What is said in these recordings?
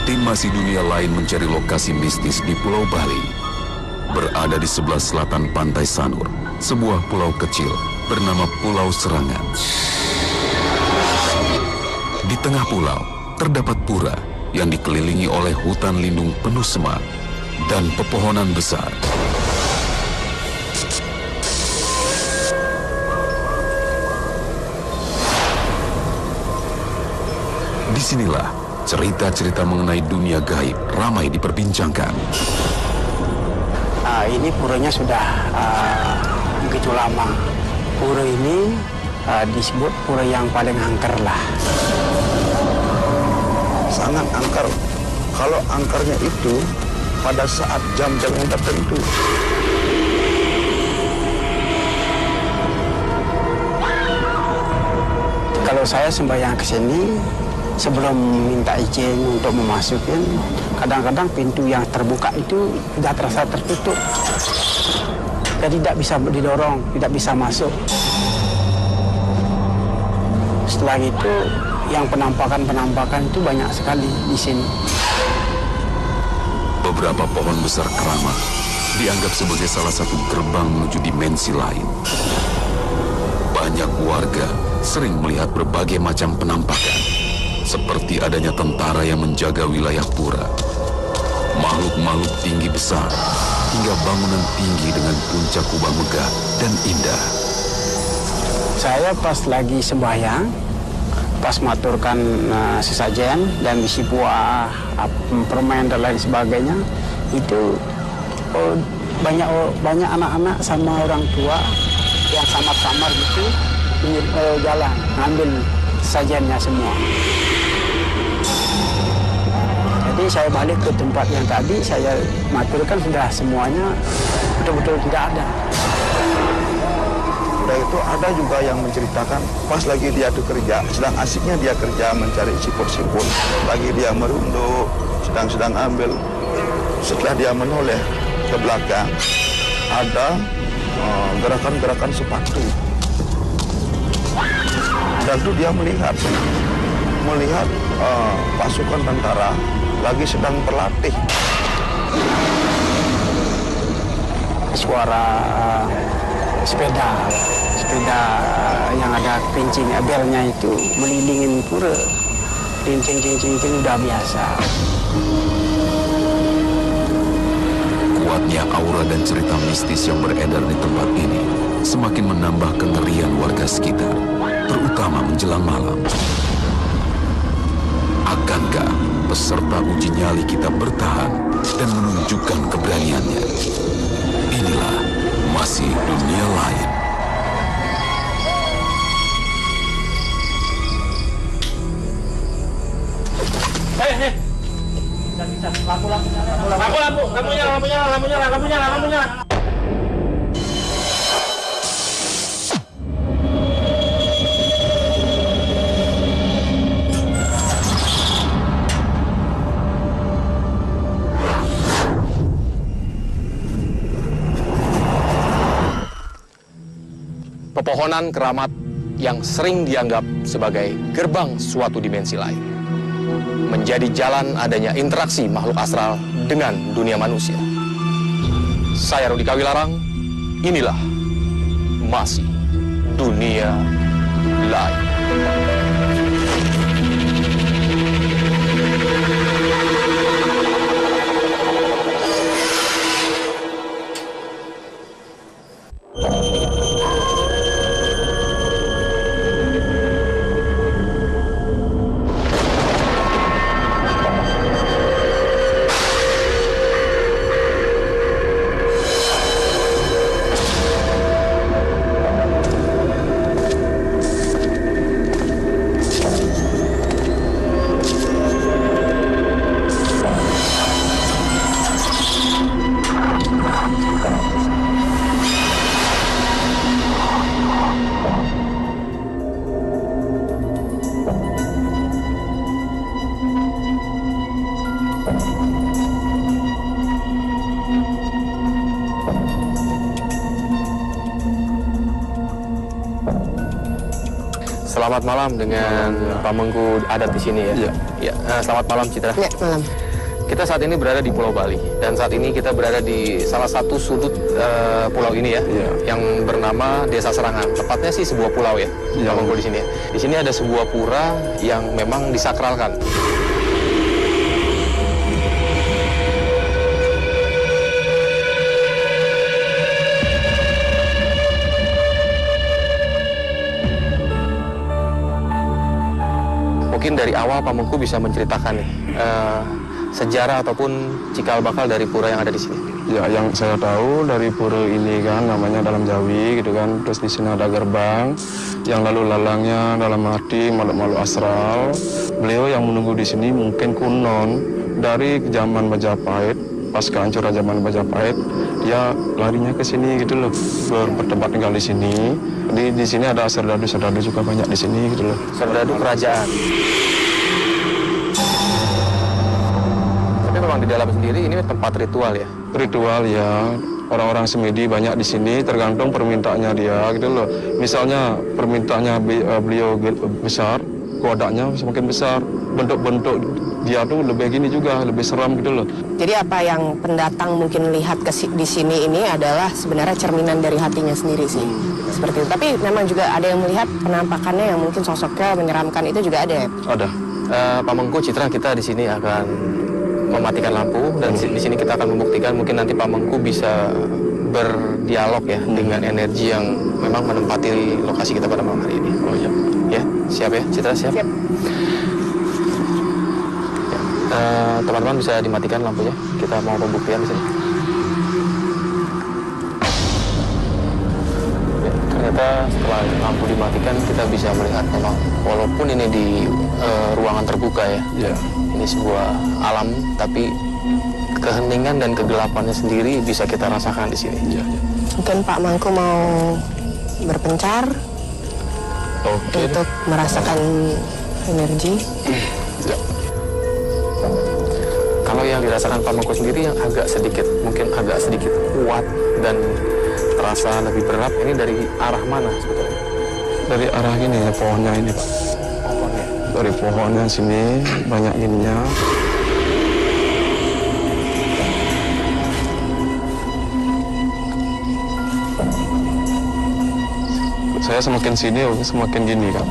Tim Masih Dunia Lain mencari lokasi mistis di Pulau Bali. Berada di sebelah selatan Pantai Sanur, sebuah pulau kecil bernama Pulau Serangan. Di tengah pulau, terdapat pura yang dikelilingi oleh hutan lindung penuh semak dan pepohonan besar. Disinilah cerita-cerita mengenai dunia gaib ramai diperbincangkan. Ini puranya sudah begitu lama. Pura ini disebut pura yang paling angker lah. Sangat angker. Kalau angkernya itu pada saat jam-jam yang tertentu. Kalau saya sembahyang ke sini, sebelum minta izin untuk memasukin, kadang-kadang pintu yang terbuka itu tidak terasa tertutup. Jadi tidak bisa didorong, tidak bisa masuk. Setelah itu, yang penampakan-penampakan itu banyak sekali di sini. Beberapa pohon besar keramat dianggap sebagai salah satu gerbang menuju dimensi lain. Banyak warga sering melihat berbagai macam penampakan, seperti adanya tentara yang menjaga wilayah pura, makhluk-makhluk tinggi besar, hingga bangunan tinggi dengan puncak kubah megah dan indah. Saya pas lagi sembahyang, pas maturkan sesajen dan isi buah, permen dan lain sebagainya, itu banyak anak-anak sama orang tua yang samar-samar gitu jalan ngambil sesajennya semua. Jadi saya balik ke tempat yang tadi saya maturkan, sudah semuanya betul-betul tidak ada. Udah itu ada juga yang menceritakan pas lagi dia tuh kerja, sedang asiknya dia kerja mencari siput-siput, lagi dia merunduk, sedang ambil. Setelah dia menoleh ke belakang, ada gerakan-gerakan sepatu. Dan itu dia melihat pasukan tentara lagi sedang berlatih. Suara sepeda yang ada kencing belnya itu melilingin pura. Cincin udah biasa. Kuatnya aura dan cerita mistis yang beredar di tempat ini semakin menambah kengerian warga sekitar, terutama menjelang malam. Akankah peserta uji nyali kita bertahan dan menunjukkan keberaniannya? Inilah Masih Dunia Lain. Lampunya. Pepohonan keramat yang sering dianggap sebagai gerbang suatu dimensi lain, menjadi jalan adanya interaksi makhluk astral dengan dunia manusia. Saya Rudi Kawilarang, inilah Masih Dunia Lain. Selamat malam dengan Pak Mengku adat di sini ya. Iya. Ya, selamat malam Citra. Ya, malam. Kita saat ini berada di Pulau Bali dan saat ini kita berada di salah satu sudut pulau ini ya, yang bernama Desa Serangan. Tepatnya sih sebuah pulau ya, Pak Mengku di sini. Di sini ada sebuah pura yang memang disakralkan. Mungkin dari awal Pak Mengku bisa menceritakan nih sejarah ataupun cikal bakal dari pura yang ada di sini. Ya, yang saya tahu dari pura ini kan namanya Dalam Jawi gitu kan. Terus di sini ada gerbang yang lalu lalangnya dalam arti makhluk-makhluk astral. Beliau yang menunggu di sini mungkin kunon dari zaman Majapahit. Pas kehancuran zaman Majapahit, dia larinya ke sini gitu loh. Bertempat tinggal di sini. Di sini ada serdadu juga banyak di sini gitu loh. Serdadu kerajaan. Tapi memang di dalam sendiri ini tempat ritual ya. Ritual ya, orang-orang semedi banyak di sini tergantung permintaannya dia gitu loh. Misalnya permintaannya beliau besar, kodaknya semakin besar. Bentuk-bentuk dia tuh lebih gini juga, lebih seram gitu loh. Jadi apa yang pendatang mungkin lihat di sini ini adalah sebenarnya cerminan dari hatinya sendiri sih. Seperti itu. Tapi memang juga ada yang melihat penampakannya yang mungkin sosoknya menyeramkan, itu juga ada ya? Ada. Pak Mengku, Citra, kita di sini akan mematikan lampu dan di sini kita akan membuktikan mungkin nanti Pak Mengku bisa berdialog ya dengan energi yang memang menempati lokasi kita pada malam hari ini. Oh iya. Ya, siap ya, Citra siap? Siap. Teman-teman bisa dimatikan lampunya. Kita mau pembuktian di sini. Ya, ternyata setelah lampu dimatikan kita bisa melihat memang walaupun ini di ruangan terbuka ya. Ya. Ini sebuah alam tapi keheningan dan kegelapannya sendiri bisa kita rasakan di sini. Ya. Mungkin Pak Mengku mau berpencar untuk merasakan energi. Ya. Kalau yang dirasakan Pak Mengku sendiri yang mungkin agak sedikit kuat dan terasa lebih berat, ini dari arah mana sebetulnya? Dari arah gini ya, pohonnya ini Pak. Pohonnya. Dari pohonnya sini banyak ininya. Saya semakin sini semakin gini kan.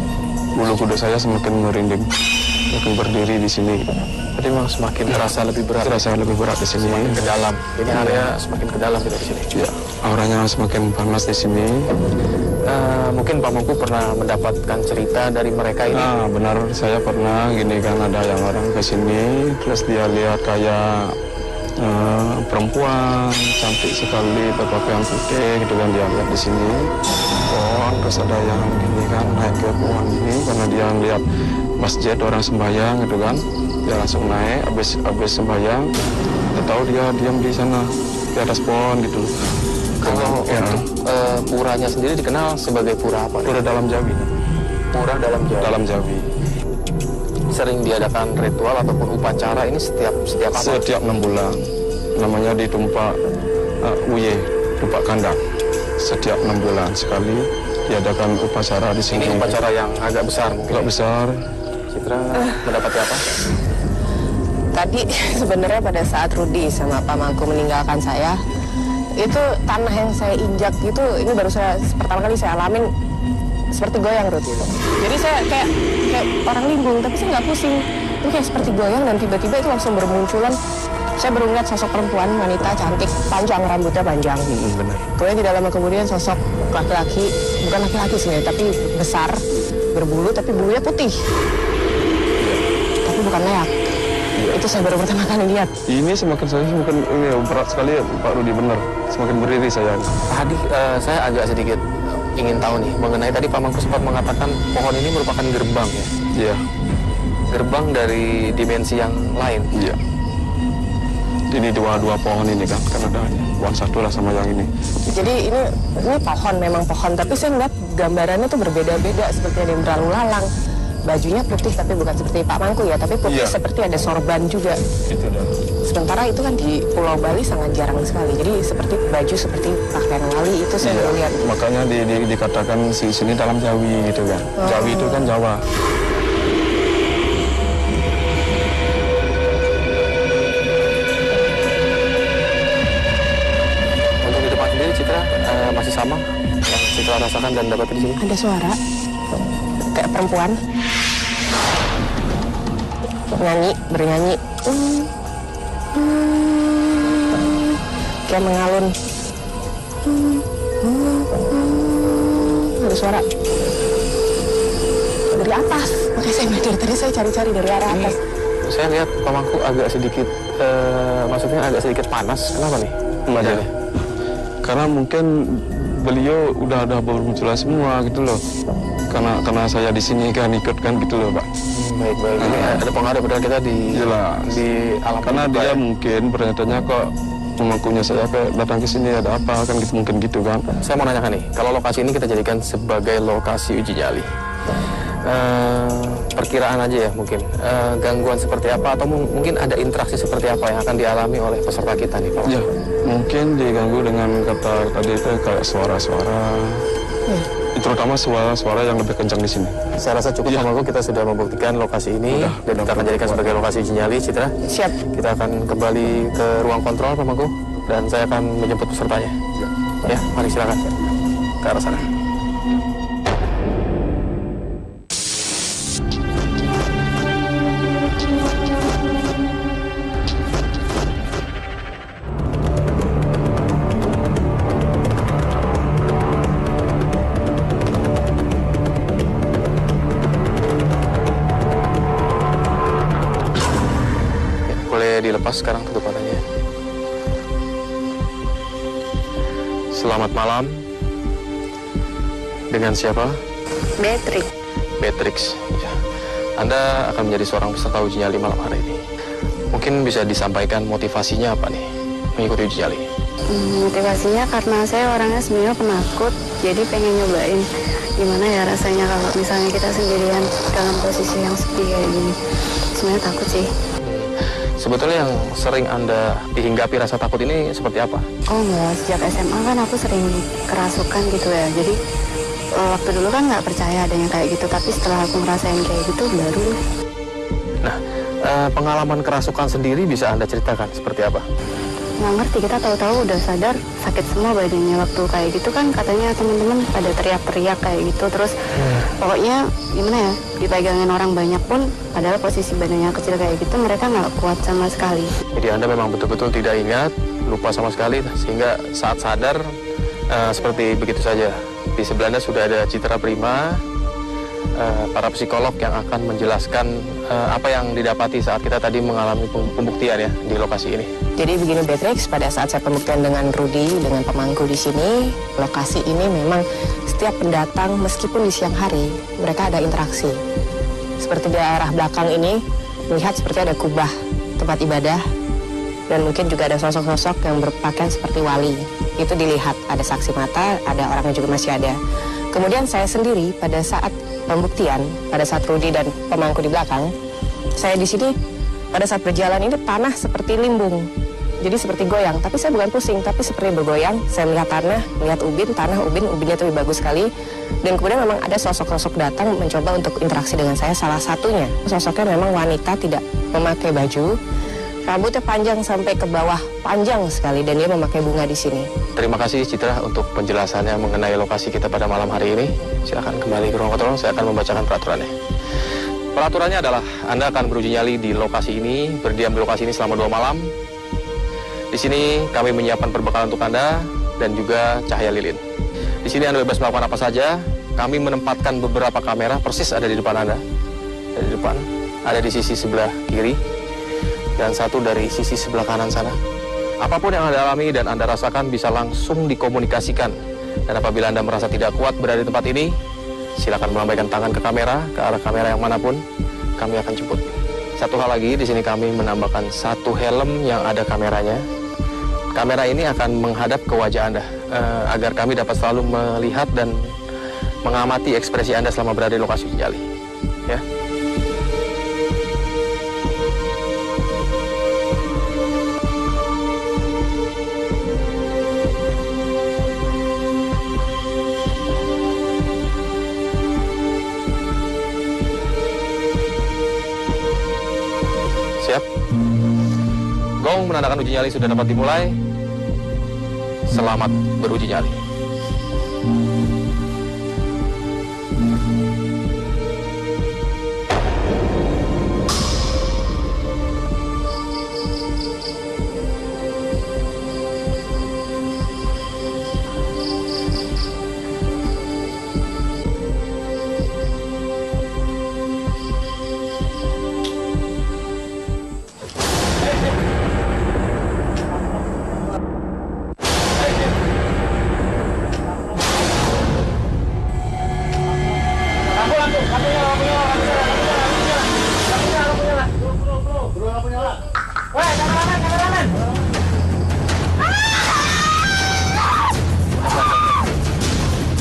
Bulu kuduk saya semakin merinding. Semakin berdiri di sini. Jadi memang semakin terasa lebih berat. Terasa lebih berat di sini. Semakin ke dalam. Ini area semakin ke dalam gitu di sini. Ya, auranya semakin panas di sini. Mungkin Pak Mengku pernah mendapatkan cerita dari mereka ini. Nah, benar saya pernah gini kan, ada yang orang ke sini terus dia lihat kayak perempuan cantik sekali berpakaian putih gitu kan, dia lihat di sini pohon, terus ada yang gini kan naik ke pohon ini karena dia lihat masjid orang sembahyang gitu kan, dia langsung naik habis sembahyang, dia tahu dia diam di sana di atas pohon gitu. Kalau ya, untuk puranya sendiri dikenal sebagai pura apa? Pura Dalam Jawi. Pura Dalam Jawi. Dalam Jawi. Sering diadakan ritual ataupun upacara ini setiap apa? Setiap 6 bulan. Namanya ditumpak uye, tumpak kandang. Setiap 6 bulan sekali diadakan upacara di sini. Ini upacara yang agak besar mungkin. Agak besar. Citra mendapati apa? Tadi sebenarnya pada saat Rudi sama Pak Mengku meninggalkan saya, itu tanah yang saya injak itu, ini baru pertama kali saya alamin seperti goyang, Rudi. Jadi saya kayak orang linglung, tapi saya nggak pusing. Itu kayak seperti goyang dan tiba-tiba itu langsung bermunculan. Saya baru melihat sosok perempuan, wanita cantik, panjang, rambutnya panjang. Benar. Kemudian tidak lama kemudian sosok laki-laki, bukan laki-laki sebenarnya, tapi besar, berbulu, tapi bulunya putih. Tapi bukan leak. Itu saya baru pertama kali lihat. Ini semakin ini berat sekali Pak Rudi, benar. Semakin berdiri saya. Tadi saya agak sedikit ingin tahu nih mengenai tadi Pak Mengku sempat mengatakan pohon ini merupakan gerbang ya. Iya. Gerbang dari dimensi yang lain. Iya. Ini dua pohon ini kan ada pohon satu lah sama yang ini. Jadi ini pohon, memang pohon, tapi saya melihat gambarannya tuh berbeda-beda, seperti ada yang berlalu lalang, bajunya putih tapi bukan seperti Pak Mangku ya, tapi putih Iya. seperti ada sorban juga. Itu dah. Sementara itu kan di Pulau Bali sangat jarang sekali. Jadi seperti baju seperti pakaian wali itu saya baru lihat. Makanya dikatakan sini dalam Jawi gitu kan. Jawi itu kan Jawa. Untuk di depan sendiri Citra masih sama yang Citra rasakan dan dapat di sini. Ada suara kayak perempuan bernyanyi kayak mengalun. Ada suara dari atas. Makanya saya dari tadi saya cari-cari dari arah atas. Saya lihat Pak Mangku agak sedikit, maksudnya agak sedikit panas. Kenapa nih? Badannya? Karena mungkin beliau udah bermunculan semua gitu loh. Karena saya di sini kan ikut kan gitu loh, Pak. Baik. Ini ada pengaruh padahal kita di Jelas. alam. Karena terbuka dia ya. mungkin pernyataannya kok pemangkunya saya kayak datang ke sini ada apa kan gitu, mungkin gitu kan. Saya mau nanyakan nih, kalau lokasi ini kita jadikan sebagai lokasi uji nyali. Perkiraan aja ya mungkin, gangguan seperti apa atau mungkin ada interaksi seperti apa yang akan dialami oleh peserta kita nih Pak? Ya, mungkin diganggu dengan kata tadi itu kayak suara-suara. Terutama suara-suara yang lebih kencang di sini. Saya rasa cukup Pak Mangku, kita sudah membuktikan lokasi ini dan kita akan jadikan sebagai lokasi uji nyali. Citra, Siap. kita akan kembali ke ruang kontrol Pak Mangku dan saya akan menjemput pesertanya. Ya, mari silakan ke arah sana. Boleh dilepas sekarang tutupannya. Selamat malam. Dengan siapa? Beatrix. Beatrix. Ya. Anda akan menjadi seorang peserta uji nyali malam hari ini. Mungkin bisa disampaikan motivasinya apa nih mengikuti uji nyali? Motivasinya karena saya orangnya sebenarnya penakut, jadi pengen nyobain gimana ya rasanya kalau misalnya kita sendirian dalam posisi yang sepi kayak gini. Sebenarnya takut sih. Sebetulnya yang sering Anda dihinggapi rasa takut ini seperti apa? Oh enggak, sejak SMA kan aku sering kerasukan gitu ya. Jadi waktu dulu kan nggak percaya adanya kayak gitu, tapi setelah aku ngerasain kayak gitu baru. Nah, pengalaman kerasukan sendiri bisa Anda ceritakan seperti apa? Nggak ngerti, kita tahu-tahu udah sadar sakit semua badannya. Waktu kayak gitu kan katanya teman-teman pada teriak-teriak kayak gitu. Terus pokoknya gimana ya, dipegangin orang banyak pun padahal posisi badannya kecil kayak gitu mereka nggak kuat sama sekali. Jadi Anda memang betul-betul tidak ingat, lupa sama sekali, sehingga saat sadar seperti begitu saja. Di sebelah Anda sudah ada Citra Prima, para psikolog yang akan menjelaskan apa yang didapati saat kita tadi mengalami pembuktian ya di lokasi ini. Jadi begini Beatrix, pada saat saya pembuktian dengan Rudy, dengan pemangku di sini, lokasi ini memang setiap pendatang meskipun di siang hari, mereka ada interaksi. Seperti di arah belakang ini, melihat seperti ada kubah tempat ibadah, dan mungkin juga ada sosok-sosok yang berpakaian seperti wali. Itu dilihat, ada saksi mata, ada orangnya juga masih ada. Kemudian saya sendiri pada saat pembuktian, pada saat Rudy dan pemangku di belakang, saya di sini pada saat berjalan ini tanah seperti limbung. Jadi seperti goyang, tapi saya bukan pusing, tapi seperti bergoyang. Saya melihat tanah, melihat ubin, tanah ubinnya itu bagus sekali. Dan kemudian memang ada sosok-sosok datang mencoba untuk interaksi dengan saya. Salah satunya, sosoknya memang wanita, tidak memakai baju, rambutnya panjang sampai ke bawah, panjang sekali, dan dia memakai bunga di sini. Terima kasih Citra untuk penjelasannya mengenai lokasi kita pada malam hari ini. Silakan kembali ke ruang kontrol, saya akan membacakan peraturannya. Peraturannya adalah Anda akan beruji nyali di lokasi ini, berdiam di lokasi ini selama 2 malam. Di sini kami menyiapkan perbekalan untuk Anda dan juga cahaya lilin. Di sini Anda bebas melakukan apa saja. Kami menempatkan beberapa kamera persis ada di depan Anda. Ada di depan, ada di sisi sebelah kiri dan satu dari sisi sebelah kanan sana. Apapun yang Anda alami dan Anda rasakan bisa langsung dikomunikasikan. Dan apabila Anda merasa tidak kuat berada di tempat ini, silakan melambaikan tangan ke arah kamera yang manapun, kami akan jemput. Satu hal lagi, di sini kami menambahkan satu helm yang ada kameranya. Kamera ini akan menghadap ke wajah Anda, agar kami dapat selalu melihat dan mengamati ekspresi Anda selama berada di lokasi uji nyali. ya. Siap. Gong menandakan uji nyali sudah dapat dimulai. Selamat beruji nyali.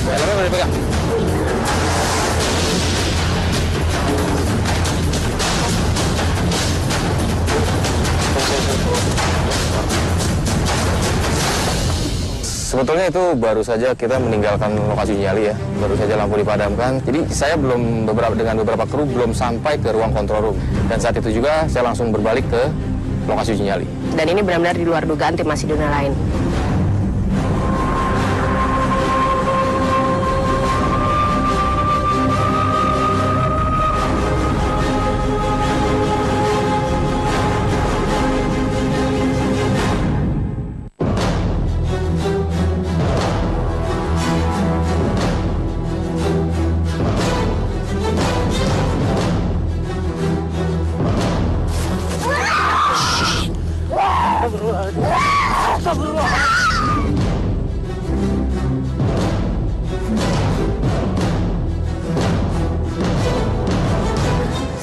Helmnya boleh pegang. Sebetulnya itu baru saja kita meninggalkan lokasi nyali ya, baru saja lampu dipadamkan. Jadi saya dengan beberapa kru belum sampai ke ruang kontrol room. Dan saat itu juga saya langsung berbalik ke lokasi uji nyali. Dan ini benar-benar di luar dugaan tim Masiduna lain.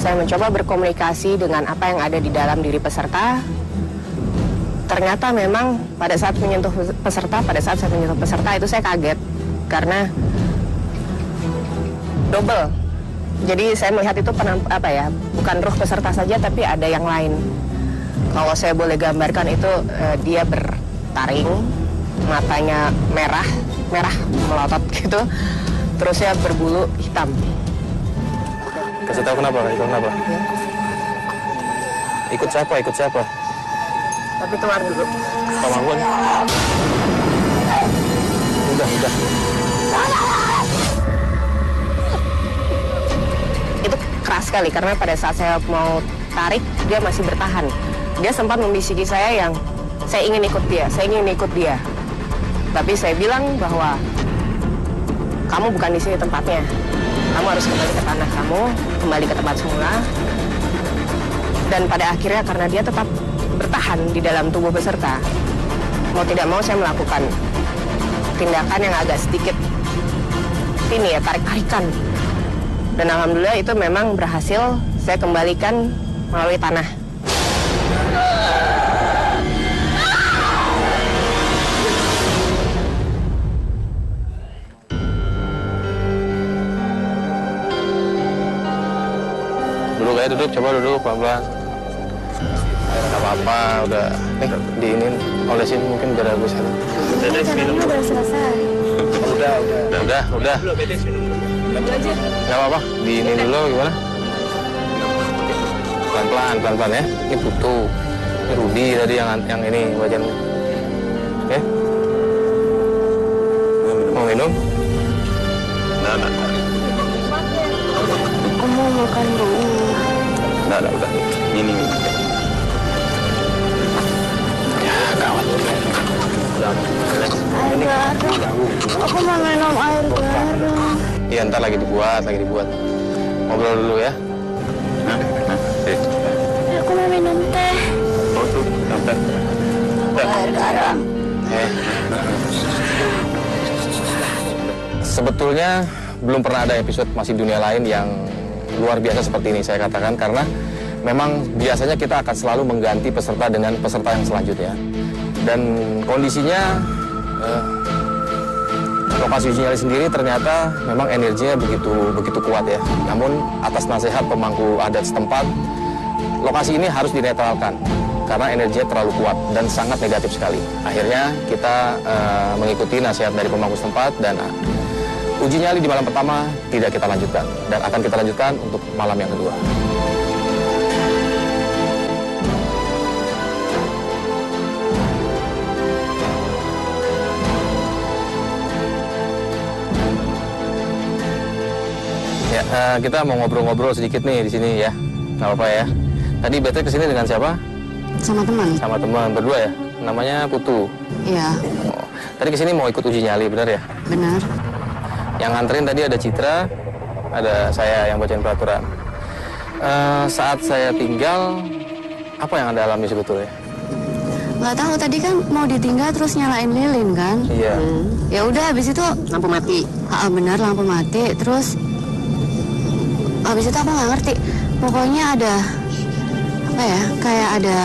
Saya mencoba berkomunikasi dengan apa yang ada di dalam diri peserta. Ternyata memang pada saat saya menyentuh peserta itu saya kaget karena double. Jadi saya melihat itu bukan ruh peserta saja tapi ada yang lain. Kalau saya boleh gambarkan itu dia bertaring, matanya merah melotot gitu, terus ya berbulu hitam. Kasih tahu kenapa? Ikut kenapa? Ya. Ikut siapa? Tapi keluar dulu. Pak Mangkun. Udah. Itu keras sekali karena pada saat saya mau tarik dia masih bertahan. Dia sempat membisiki saya yang saya ingin ikut dia. Tapi saya bilang bahwa kamu bukan di sini tempatnya. Kamu harus kembali ke tanah kamu, kembali ke tempat semula. Dan pada akhirnya karena dia tetap bertahan di dalam tubuh peserta, mau tidak mau saya melakukan tindakan yang agak sedikit tarik-tarikan. Dan alhamdulillah itu memang berhasil saya kembalikan melalui tanah. Duduk, coba duduk pelan-pelan. Gak apa-apa, udah. Diinin olesin mungkin biar bagus kan. Udah selesai. Udah. Gak apa-apa, diinin dulu gimana? Pelan-pelan ya. Ini Putu, ini Rudi tadi yang ini wajannya. Oke? Mau minum? Nah. Aku mau makan dulu. Udah. Ini. Ya, gawat. Air garam. Aku mau minum air garam. Iya, ntar lagi dibuat. Ngobrol dulu ya. Aku mau minum teh. Oh, tuh, bentar. Air garam. Sebetulnya belum pernah ada episode Masih Dunia Lain yang luar biasa seperti ini saya katakan, karena memang biasanya kita akan selalu mengganti peserta dengan peserta yang selanjutnya. Dan kondisinya lokasi uji nyali sendiri ternyata memang energinya begitu kuat ya. Namun atas nasihat pemangku adat setempat, lokasi ini harus dinetralkan karena energinya terlalu kuat dan sangat negatif sekali. Akhirnya kita mengikuti nasihat dari pemangku setempat dan uji nyali di malam pertama tidak kita lanjutkan dan akan kita lanjutkan untuk malam yang kedua. Ya, kita mau ngobrol-ngobrol sedikit nih di sini ya, nggak apa-apa ya. Tadi Beatrix kesini dengan siapa? Sama teman. Sama teman berdua ya. Namanya Putu. Iya. Oh, tadi kesini mau ikut uji nyali, benar ya? Benar. Yang nganterin tadi ada Citra, ada saya yang bacain peraturan. Saat saya tinggal, apa yang Anda alami sebetulnya? Nggak tahu, tadi kan mau ditinggal terus nyalain lilin kan? Iya. Ya udah, habis itu lampu mati. Benar, lampu mati. Terus habis itu aku nggak ngerti. Pokoknya ada apa ya? Kayak ada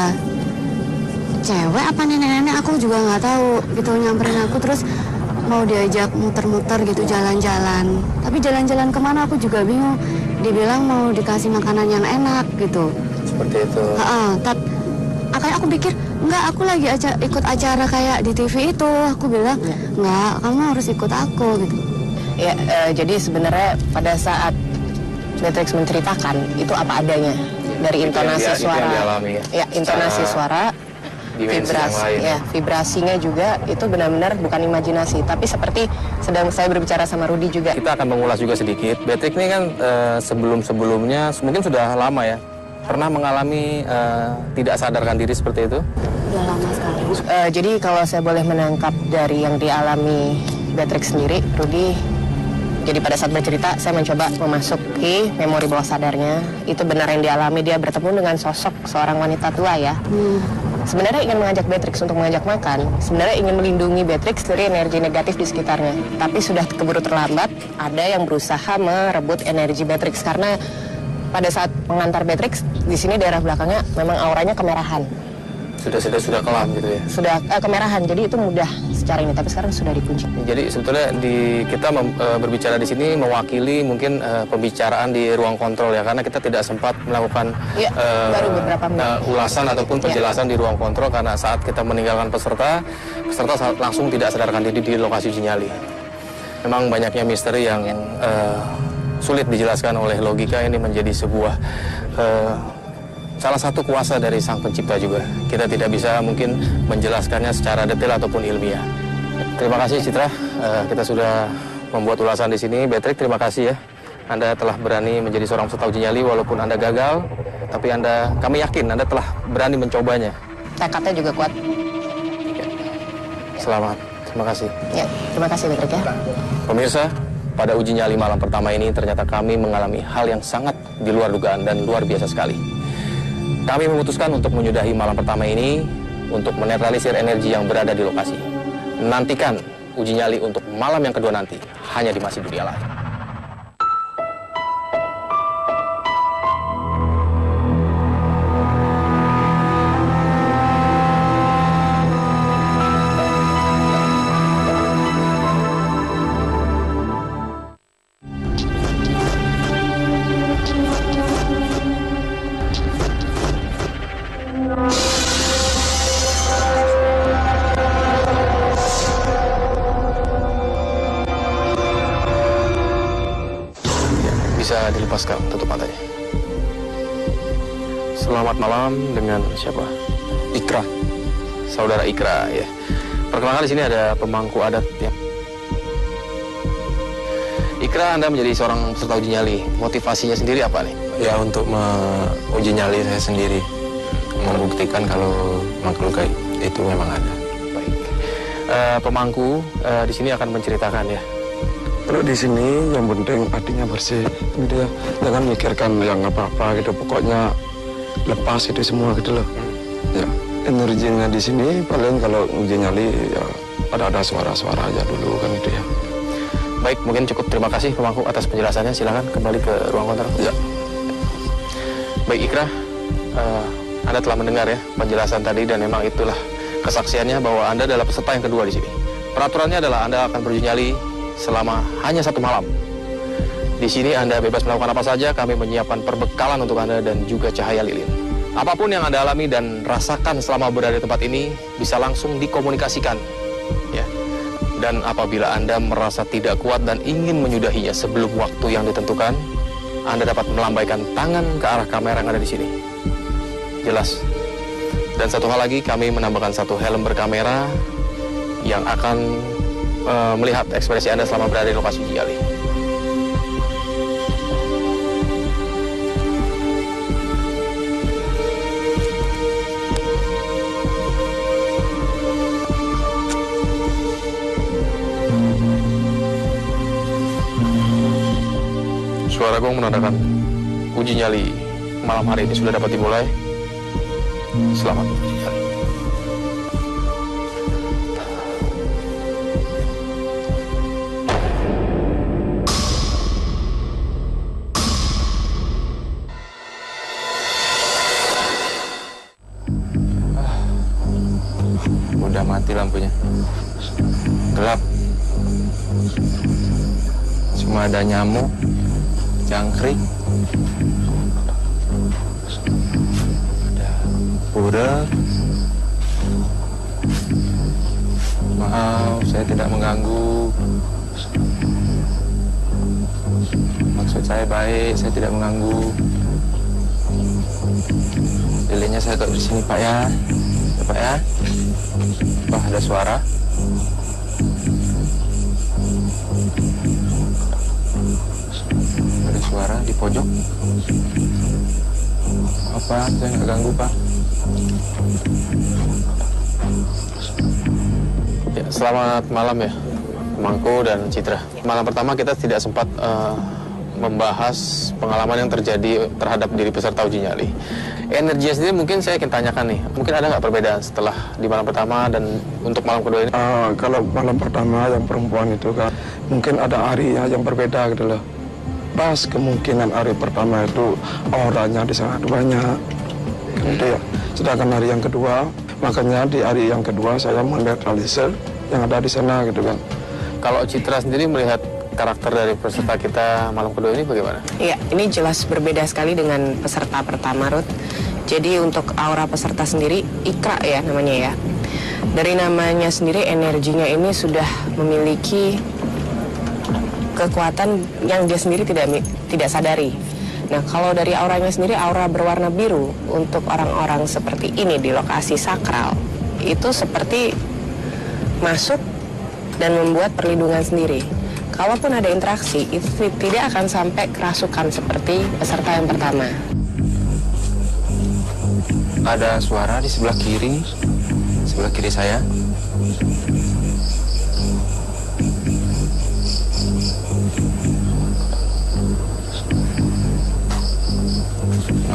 cewek apa nenek-nenek, aku juga nggak tahu gitu nyamperin aku, terus mau diajak muter-muter gitu jalan-jalan. Tapi jalan-jalan kemana aku juga bingung. Dibilang mau dikasih makanan yang enak gitu. Seperti itu. Akhirnya aku pikir, enggak, aku lagi ikut acara kayak di TV itu. Aku bilang, enggak, kamu harus ikut aku gitu. Ya, jadi sebenarnya pada saat Beatrix menceritakan itu apa adanya dari intonasi suara. Itu yang dialami ya. Ya, intonasi suara, vibrasi, ya, vibrasinya juga itu benar-benar bukan imajinasi, tapi seperti sedang saya berbicara sama Rudy juga. Kita akan mengulas juga sedikit. Beatrix ini kan sebelum-sebelumnya mungkin sudah lama ya, pernah mengalami tidak sadarkan diri seperti itu? Udah lama sekali. Jadi kalau saya boleh menangkap dari yang dialami Beatrix sendiri, Rudy, jadi pada saat bercerita saya mencoba memasuki memori bawah sadarnya. Itu benar yang dialami, dia bertemu dengan sosok seorang wanita tua ya. Sebenarnya ingin mengajak Beatrix untuk mengajak makan. Sebenarnya ingin melindungi Beatrix dari energi negatif di sekitarnya. Tapi sudah keburu terlambat, ada yang berusaha merebut energi Beatrix karena pada saat mengantar Beatrix di sini daerah belakangnya memang auranya kemerahan. Sudah kelam gitu ya. Sudah kemerahan, jadi itu mudah secara ini, tapi sekarang sudah dikunci. Jadi sebetulnya kita berbicara di sini mewakili mungkin pembicaraan di ruang kontrol ya, karena kita tidak sempat melakukan baru beberapa menit ulasan ataupun penjelasan di ruang kontrol karena saat kita meninggalkan peserta langsung tidak sadarkan diri di lokasi uji nyali. Memang banyaknya misteri yang sulit dijelaskan oleh logika. Ini menjadi sebuah salah satu kuasa dari Sang Pencipta juga. Kita tidak bisa mungkin menjelaskannya secara detail ataupun ilmiah. Terima kasih Citra, kita sudah membuat ulasan di sini. Beatrix, terima kasih ya. Anda telah berani menjadi seorang peserta uji nyali walaupun Anda gagal, tapi kami yakin Anda telah berani mencobanya. Tekadnya juga kuat. Ya. Selamat, terima kasih. Ya, terima kasih Beatrix ya. Pemirsa, pada uji nyali malam pertama ini ternyata kami mengalami hal yang sangat di luar dugaan dan luar biasa sekali. Kami memutuskan untuk menyudahi malam pertama ini untuk menetralisir energi yang berada di lokasi. Nantikan uji nyali untuk malam yang kedua nanti, hanya di Masih Dunia Lain. Bisa dilepaskan, tutup matanya. Selamat malam dengan siapa? Ikra. Saudara Ikra ya. Perkenalkan di sini ada pemangku adat ya. Ikra, Anda menjadi seorang peserta uji nyali. Motivasinya sendiri apa nih? Ya, untuk uji nyali saya sendiri, membuktikan kalau makhluk gaib itu memang ada. Baik. Pemangku di sini akan menceritakan ya. Kalau di sini yang penting hatinya bersih, gitu ya. Jangan mikirkan yang apa-apa gitu. Pokoknya lepas itu semua gitu loh. Ya, energinya di sini paling kalau uji nyali ya ada suara-suara aja dulu kan gitu ya. Baik, mungkin cukup. Terima kasih pemangku atas penjelasannya. Silakan kembali ke ruang kontrol. Ya. Baik Ikra, Anda telah mendengar ya penjelasan tadi dan memang itulah kesaksiannya bahwa Anda adalah peserta yang kedua di sini. Peraturannya adalah Anda akan beruji nyali selama hanya 1 malam. Di sini Anda bebas melakukan apa saja, kami menyiapkan perbekalan untuk Anda dan juga cahaya lilin. Apapun yang Anda alami dan rasakan selama berada di tempat ini bisa langsung dikomunikasikan, ya. Dan apabila Anda merasa tidak kuat dan ingin menyudahinya sebelum waktu yang ditentukan, Anda dapat melambaikan tangan ke arah kamera yang ada di sini. Jelas. Dan satu hal lagi, kami menambahkan satu helm berkamera yang akan melihat ekspresi Anda selama berada di lokasi uji nyali. Suara gong menandakan uji nyali malam hari ini sudah dapat dimulai. Selamat uji nyali. Udah mati lampunya. Gelap. Cuma ada nyamuk, jangkrik, ada ular. Maaf, saya tidak mengganggu. Maksud saya baik, saya tidak mengganggu. Lilinnya saya taruh di sini, Pak ya. Ya, Pak ya. Wah, ada suara. Ada suara di pojok. Apa? Saya nggak ganggu, Pak. Ya, selamat malam ya, Mangku dan Citra. Malam pertama kita tidak sempat membahas pengalaman yang terjadi terhadap diri peserta uji nyali. Energinya sendiri mungkin saya ingin tanyakan nih, mungkin ada nggak perbedaan setelah di malam pertama dan untuk malam kedua ini? Kalau malam pertama yang perempuan itu kan mungkin ada harinya yang berbeda gitu loh. Pas kemungkinan hari pertama itu auranya di sana banyak, gitu ya. Sedangkan hari yang kedua, makanya di hari yang kedua saya menetralisir yang ada di sana gitu kan. Kalau Citra sendiri melihat karakter dari peserta kita malam kedua ini bagaimana? Iya, ini jelas berbeda sekali dengan peserta pertama, Ruth. Jadi untuk aura peserta sendiri, Ikra ya namanya ya. Dari namanya sendiri, energinya ini sudah memiliki kekuatan yang dia sendiri tidak sadari. Nah, kalau dari auranya sendiri, aura berwarna biru untuk orang-orang seperti ini di lokasi sakral, itu seperti masuk dan membuat perlindungan sendiri. Kalaupun ada interaksi, itu tidak akan sampai kerasukan seperti peserta yang pertama. Ada suara di sebelah kiri saya.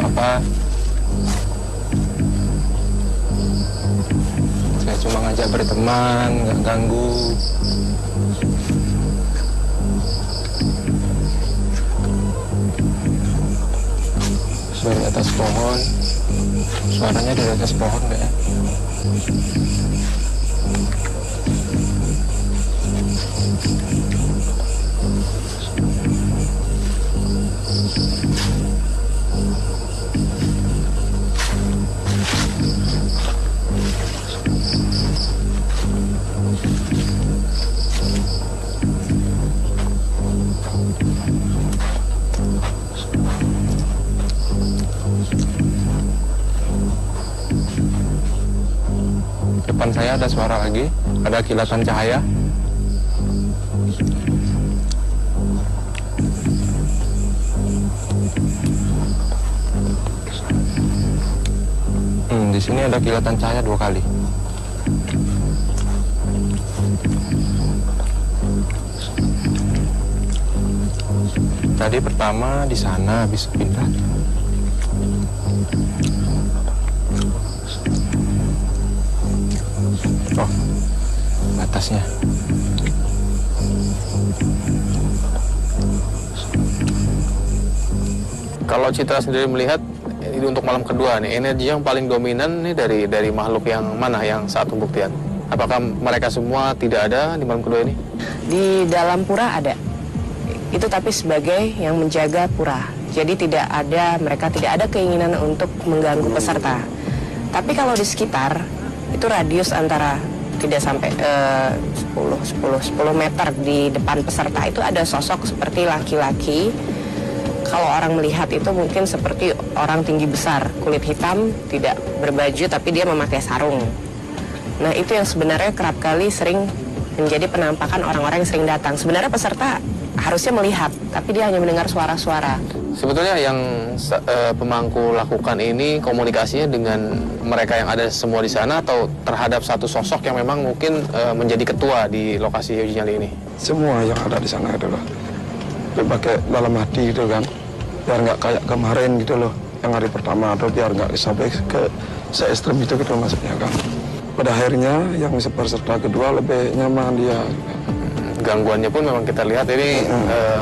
Apa? Saya cuma ngajak berteman, nggak ganggu. Dari atas pohon, suaranya dari atas pohon nggak ya? Depan saya ada suara lagi, ada kilatan cahaya. Di sini ada kilatan cahaya 2 kali. Tadi pertama di sana, bisa pindah. Oh, batasnya. Kalau Citra sendiri melihat ini untuk malam kedua nih, energi yang paling dominan nih dari makhluk yang mana yang saat pembuktian? Apakah mereka semua tidak ada di malam kedua ini? Di dalam pura ada. Itu tapi sebagai yang menjaga pura. Jadi mereka tidak ada keinginan untuk mengganggu peserta. Tapi kalau di sekitar, itu radius antara tidak sampai 10 meter di depan peserta itu ada sosok seperti laki-laki. Kalau orang melihat itu mungkin seperti orang tinggi besar, kulit hitam, tidak berbaju tapi dia memakai sarung. Nah itu yang sebenarnya kerap kali sering menjadi penampakan orang-orang yang sering datang. Sebenarnya peserta harusnya melihat, tapi dia hanya mendengar suara-suara. Sebetulnya yang pemangku lakukan ini komunikasinya dengan mereka yang ada semua di sana atau terhadap satu sosok yang memang mungkin menjadi ketua di lokasi uji nyali ini? Semua yang ada di sana itu loh. Pakai dalam hati gitu kan. Biar nggak kayak kemarin gitu loh. Yang hari pertama atau biar nggak sampai ke se-ekstrem itu gitu maksudnya kan. Pada akhirnya yang peserta kedua lebih nyaman dia. Gangguannya pun memang kita lihat ini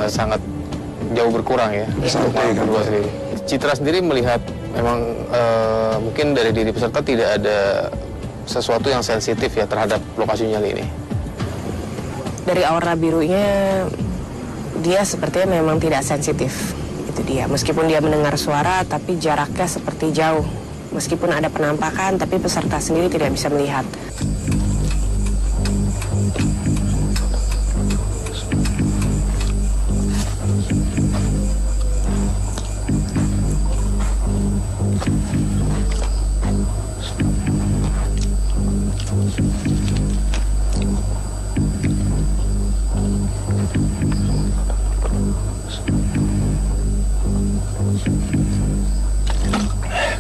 sangat jauh berkurang ya. Santai kan. Kedua sendiri. Citra sendiri melihat memang mungkin dari diri peserta tidak ada sesuatu yang sensitif ya terhadap lokasi nyali ini. Dari aura birunya dia sepertinya memang tidak sensitif. Itu dia. Meskipun dia mendengar suara tapi jaraknya seperti jauh. Meskipun ada penampakan tapi peserta sendiri tidak bisa melihat.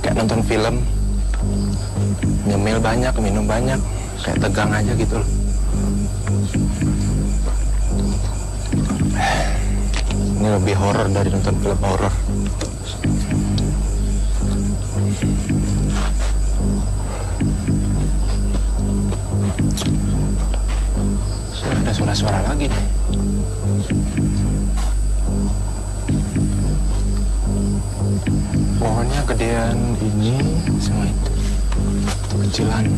Kayak nonton film, nyemil banyak, minum banyak, kayak tegang aja gitu loh. Ini lebih horor dari nonton film horor. Ada suara-suara lagi nih. Pohonnya gedean ini sama itu kecilan.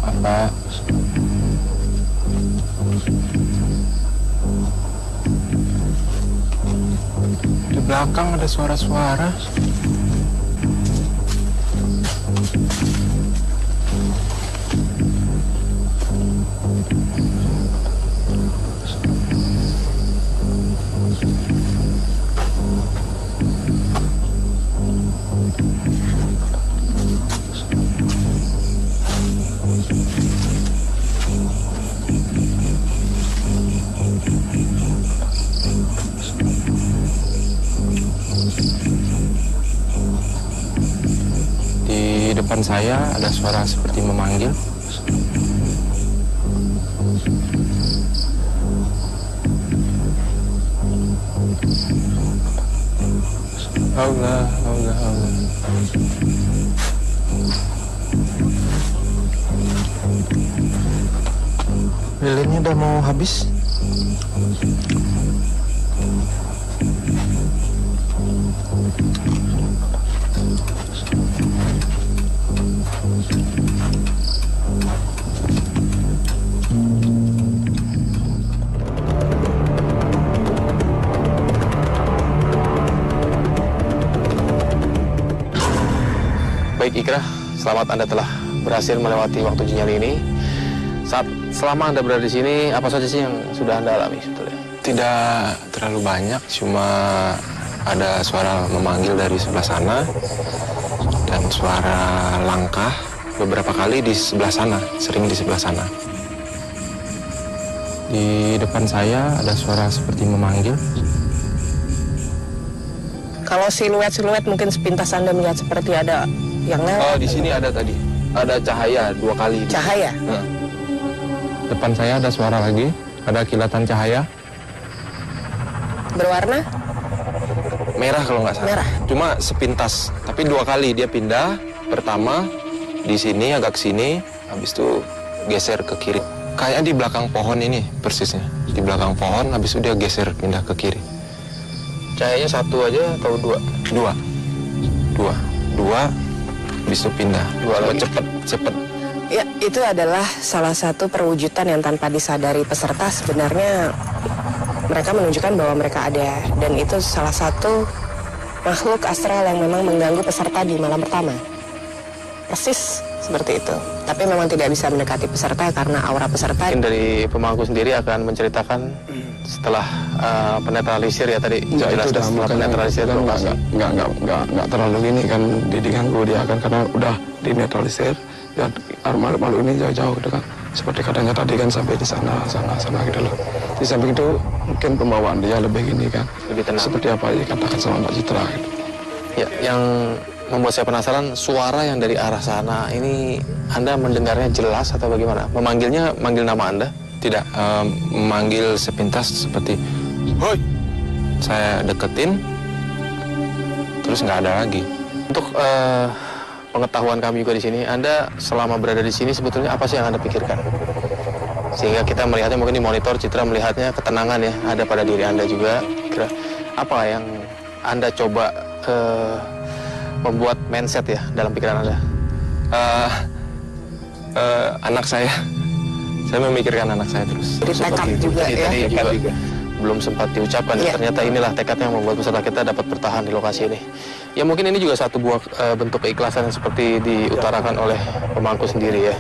Apa? Di belakang ada suara-suara. Di depan saya ada suara seperti memanggil. Allah, Allah, Allah. Lilinnya udah mau habis. Baik Ikrah, selamat Anda telah berhasil melewati waktu uji nyali ini. Selama Anda berada di sini, apa saja sih yang sudah Anda alami sebetulnya? Tidak terlalu banyak, cuma ada suara memanggil dari sebelah sana dan suara langkah beberapa kali di sebelah sana, sering di sebelah sana. Di depan saya ada suara seperti memanggil. Kalau siluet-siluet mungkin sepintas Anda melihat seperti ada yang lewat. Oh, di sini ada tadi. Ada cahaya 2 kali. Cahaya? Depan saya ada suara lagi, ada kilatan cahaya. Berwarna? Merah kalau nggak salah. Merah. Cuma sepintas, tapi 2 kali dia pindah. Pertama di sini agak sini, habis itu geser ke kiri. Kayak di belakang pohon ini persisnya. Di belakang pohon, habis itu dia geser pindah ke kiri. Cahayanya satu aja atau dua? Dua, habis itu pindah. Cepet. Ya, itu adalah salah satu perwujudan yang tanpa disadari peserta sebenarnya mereka menunjukkan bahwa mereka ada. Dan itu salah satu makhluk astral yang memang mengganggu peserta di malam pertama. Persis seperti itu. Tapi memang tidak bisa mendekati peserta karena aura peserta. Mungkin dari pemangku sendiri akan menceritakan setelah penetralisir ya tadi. Ya, itu jelaskan dah, setelah makanya penetralisir kita lokasi. nggak terlalu gini kan diganggu dia kan karena udah dinetralisir ya makhluk ini jauh-jauh gitu kan seperti katanya tadi kan sampai di sana gitu loh. Di samping itu mungkin pembawaan dia lebih gini kan Lebih tenang. seperti apa yang dikatakan sama Mbak Citra gitu. Ya, yang membuat saya penasaran suara yang dari arah sana ini Anda mendengarnya jelas atau bagaimana? Manggil nama Anda? Tidak, memanggil sepintas seperti hoi. Saya deketin, terus nggak ada lagi. Untuk pengetahuan kami juga di sini, Anda selama berada di sini sebetulnya apa sih yang Anda pikirkan? Sehingga kita melihatnya mungkin di monitor, Citra melihatnya ketenangan ya, ada pada diri Anda juga. Kira apa yang Anda coba membuat mindset ya dalam pikiran Anda? Anak saya memikirkan anak saya terus. Jadi tekad juga ya. Tadi juga belum sempat diucapkan. Iya. Ternyata inilah tekad yang membuat peserta kita dapat bertahan di lokasi ini. Ya mungkin ini juga satu buah bentuk keikhlasan yang seperti diutarakan oleh pemangku sendiri ya.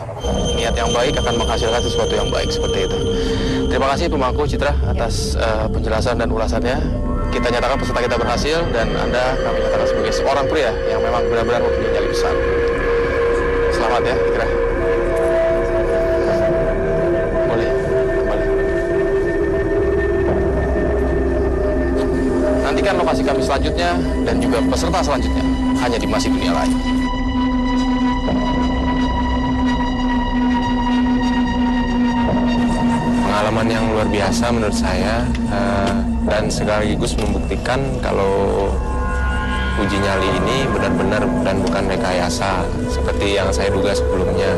Niat yang baik akan menghasilkan sesuatu yang baik seperti itu. Terima kasih pemangku Citra atas penjelasan dan ulasannya. Kita nyatakan peserta kita berhasil dan Anda kami nyatakan sebagai seorang pria yang memang benar-benar mempunyai nyali besar. Selamat ya, Citra. Boleh, kembali. Nantikan lokasi kami selanjutnya dan juga peserta selanjutnya hanya di Masih Dunia Lain. Pengalaman yang luar biasa menurut saya dan sekaligus membuktikan kalau uji nyali ini benar-benar dan bukan rekayasa seperti yang saya duga sebelumnya.